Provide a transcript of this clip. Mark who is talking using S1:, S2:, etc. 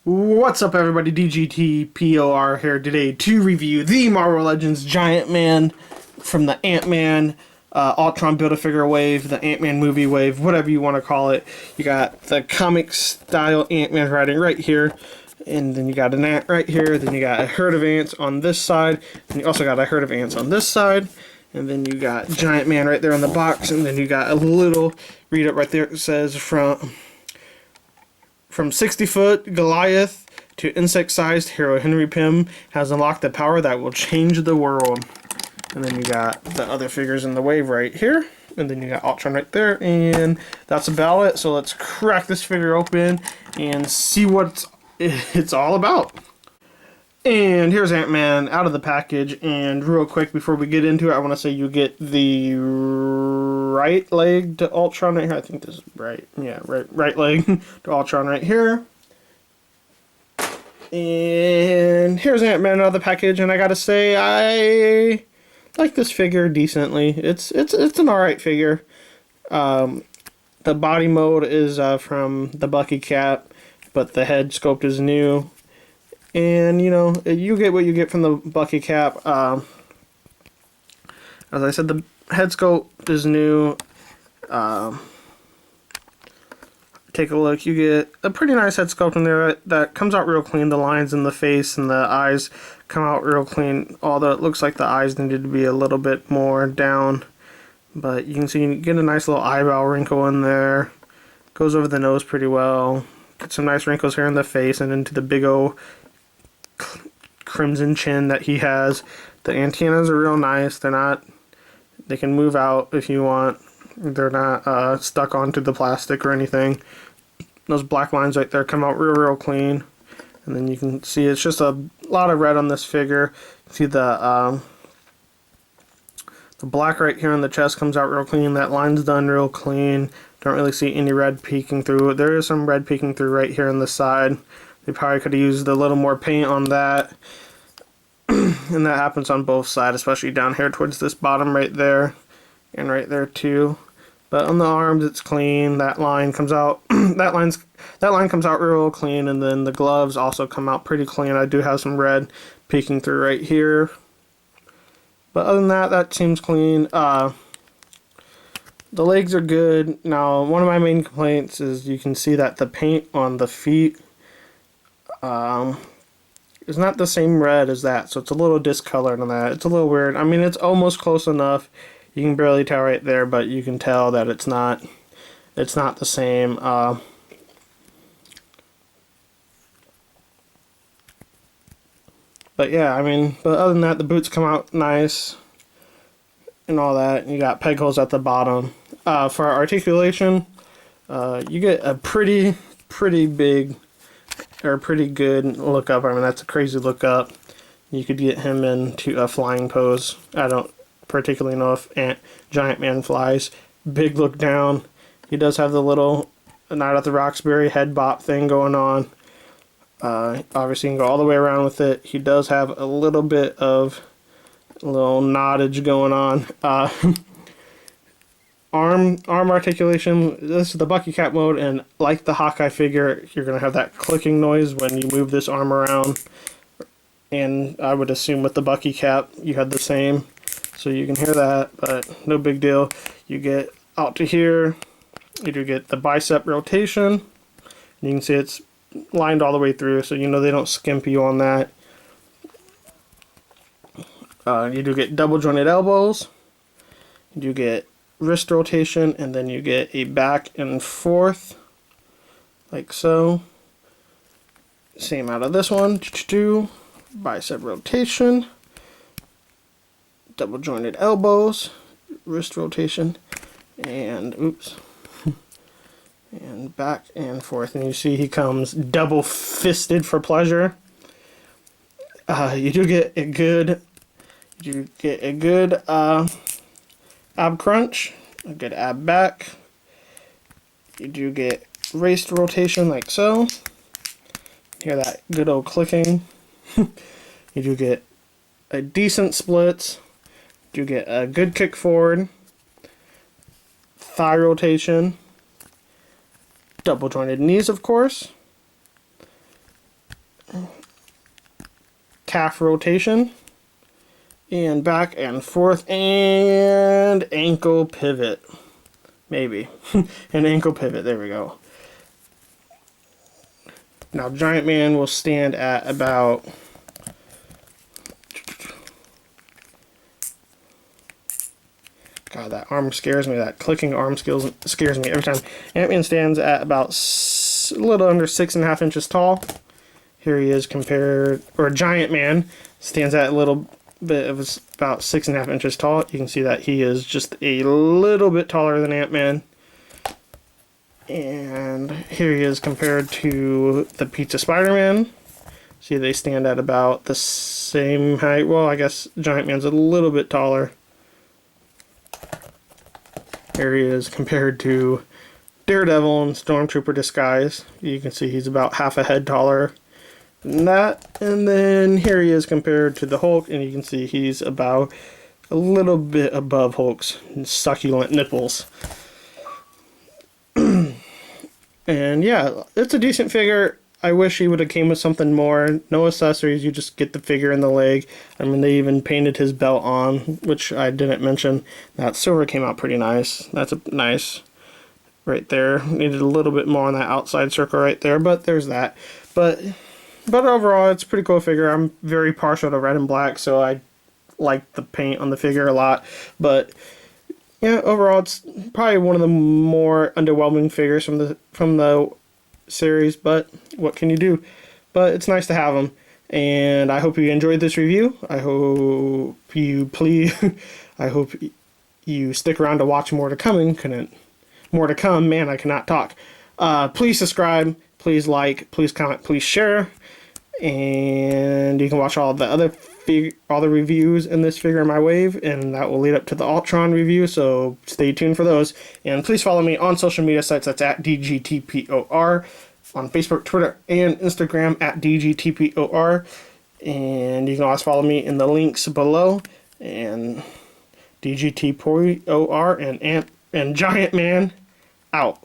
S1: What's up, everybody? DGTPOR here today to review the Marvel Legends Giant Man from the Ant-Man Ultron Build-A-Figure wave, the Ant-Man movie wave, whatever you want to call it. You got the comic-style Ant-Man riding right here, and then you got an ant right here, then you got a herd of ants on this side, and you also got a herd of ants on this side, and then you got Giant Man right there on the box, and then you got a little read-up right there that says from 60-foot Goliath to insect-sized hero, Henry Pym has unlocked the power that will change the world. And then you got the other figures in the wave right here. And then you got Ultron right there. And that's about it. So let's crack this figure open and see what it's all about. And here's Ant-Man out of the package. And real quick, before we get into it, I want to say you get the right leg to Ultron right here. I think this is right. Yeah, right leg to Ultron right here. And here's Ant-Man out of the package. And I gotta say, I like this figure decently. It's an alright figure. The body mold is from the Bucky cap, but the head sculpt is new. And, you know, you get what you get from the Bucky cap. As I said, the head sculpt is new. Take a look. You get a pretty nice head sculpt in there that comes out real clean. The lines in the face and the eyes come out real clean. Although it looks like the eyes needed to be a little bit more down. But you can see you get a nice little eyebrow wrinkle in there. Goes over the nose pretty well. Get some nice wrinkles here in the face and into the big old crimson chin that he has. The antennas are real nice. They can move out if you want. They're not stuck onto the plastic or anything. Those black lines right there come out real clean. And then you can see it's just a lot of red on this figure. See the black right here on the chest comes out real clean. That line's done real clean. Don't really see any red peeking through. There is some red peeking through right here on the side. They probably could have used a little more paint on that. And that happens on both sides, especially down here towards this bottom right there. And right there too. But on the arms it's clean. That line comes out that line comes out real clean, and then the gloves also come out pretty clean. I do have some red peeking through right here. But other than that, that seems clean. The legs are good. Now, one of my main complaints is you can see that the paint on the feet is not the same red as that, so it's a little discolored on that. It's a little weird. I mean, it's almost close enough. You can barely tell right there, but you can tell that it's not the same. But yeah, I mean, but other than that, the boots come out nice and all that. You got peg holes at the bottom. For articulation, you get a pretty big or pretty good look up. I mean, that's a crazy look up. You could get him into a flying pose. I don't particularly know if Giant Man flies. Big look down. He does have the little Night at the Roxbury head bop thing going on. Obviously you can go all the way around with it. He does have a little bit of little noddage going on. Arm articulation, this is the Bucky cap mode, and like the Hawkeye figure, you're going to have that clicking noise when you move this arm around. And I would assume with the Bucky cap you had the same. So you can hear that, but no big deal. You get out to here, you do get the bicep rotation. You can see it's lined all the way through, so you know they don't skimp you on that. You do get double jointed elbows. You do get wrist rotation, and then you get a back and forth, like so. Same out of this one. Bicep rotation. Double jointed elbows, wrist rotation, and oops, and back and forth. And you see he comes double fisted for pleasure. You do get a good, ab crunch, a good ab back. You do get wrist rotation like so. Hear that good old clicking. You do get a decent splits. You get a good kick forward, thigh rotation, double jointed knees, of course, half rotation. And back and forth, and ankle pivot. Maybe. An ankle pivot, there we go. Now Giant Man will stand at about God, that arm scares me. That clicking arm scares me every time. Ant-Man stands at about a little under 6.5 inches tall. Here he is compared, or Giant Man stands at a little bit of about 6.5 inches tall. You can see that he is just a little bit taller than Ant-Man. And here he is compared to the Pizza Spider-Man. See, they stand at about the same height. Well, I guess Giant Man's a little bit taller. Here he is compared to Daredevil in Stormtrooper disguise. You can see he's about half a head taller than that. And then here he is compared to the Hulk, and you can see he's about a little bit above Hulk's succulent nipples. And yeah, it's a decent figure. I wish he would have came with something more. No accessories, you just get the figure and the leg. I mean, they even painted his belt on, which I didn't mention. That silver came out pretty nice. That's a nice right there. Needed a little bit more on that outside circle right there, but there's that. But overall, it's a pretty cool figure. I'm very partial to red and black, so I like the paint on the figure a lot. But yeah, overall, it's probably one of the more underwhelming figures from the series, but what can you do? But it's nice to have them, and I hope you enjoyed this review. I hope you I hope you stick around to watch more to come. Man, I cannot talk. Please subscribe, please like, please comment, please share, and you can watch all the reviews in this Figure in My Wave, and that will lead up to the Ultron review, so stay tuned for those. And please follow me on social media sites. That's at DGTPOR on Facebook, Twitter, and Instagram at DGTPOR. And you can always follow me in the links below. And DGTPOR and Giant Man out.